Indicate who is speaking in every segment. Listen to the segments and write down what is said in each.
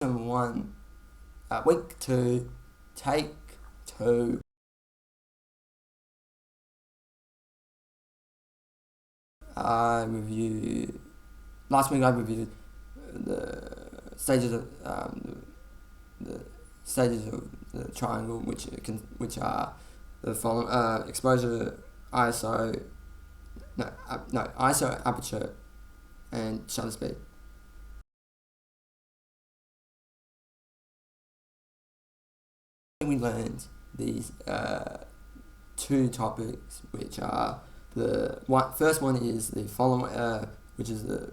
Speaker 1: One, week two, take two. I reviewed last week. I reviewed the stages of the stages of the triangle, which are the following: exposure, ISO, no ISO, aperture, and shutter speed. We learned these two topics, which are first one is the following, which is the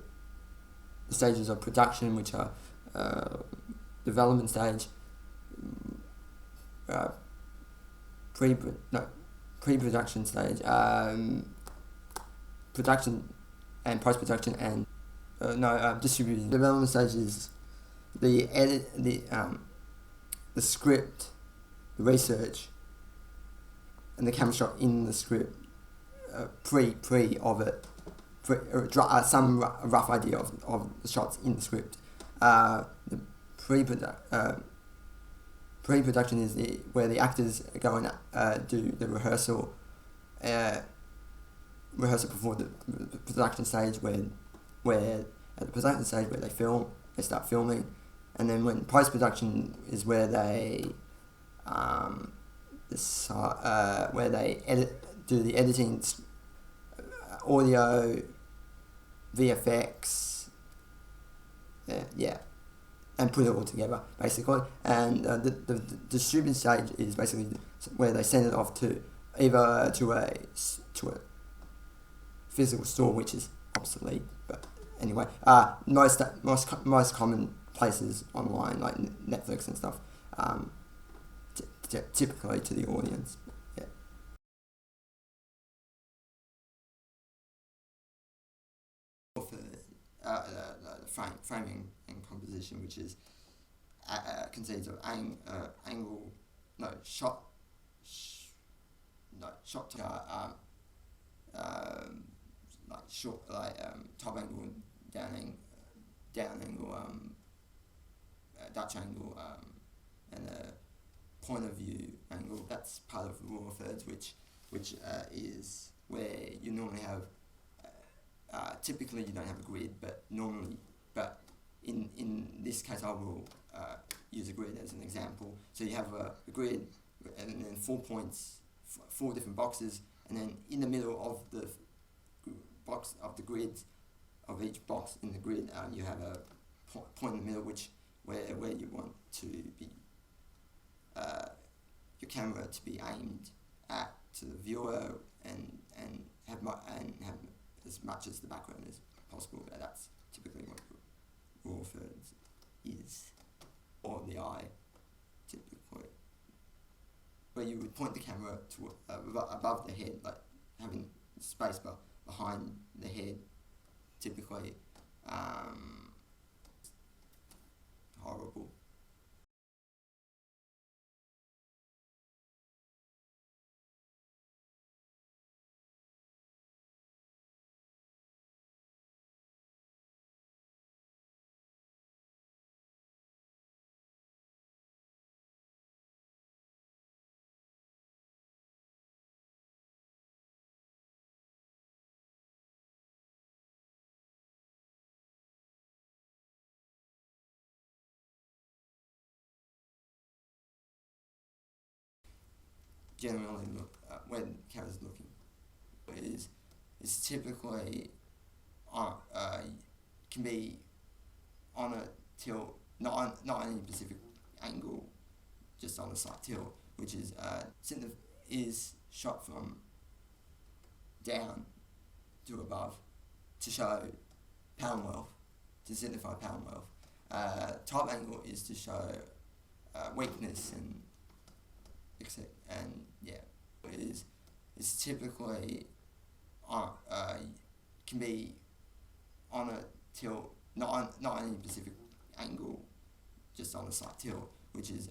Speaker 1: stages of production, which are development stage, uh, pre no pre-production stage, production and post-production, and distribution. Development stage is the edit, the script, the research, and the camera shot in the script, pre of it, some rough idea of the shots in the script. The pre-production is where the actors go and do the rehearsal before the production stage, where at the production stage where they start filming, and then when post-production is where they do the editing, audio, VFX, and put it all together basically. And the distribution stage is basically where they send it off to either to a physical store, which is obsolete, but anyway, most common places online like Netflix and stuff, typically to the audience. Yeah. For framing and composition, which is consists of angle, no shot, like short, top angle, down angle, Dutch angle, and a point of view angle. That's part of raw thirds, which is where you normally have. Typically, you don't have a grid, but in this case, I will use a grid as an example. So you have a grid, and then 4 points, 4 different boxes, and then in the middle of the box of the grid, of each box in the grid, you have a point in the middle, where you want to be your camera to be aimed at to the viewer, and have as much as the background as possible. That's typically what raw thirds is, or the eye, typically, where you would point the camera to above the head, like having space behind the head, typically. Horrible. Generally, when camera's looking, is typically can be on a tilt, not any specific angle, just on a slight tilt, which is shot from down to above to show pound wealth, to signify pound wealth. Top angle is to show weakness and is typically can be on a tilt, not any specific angle, just on a slight tilt, which is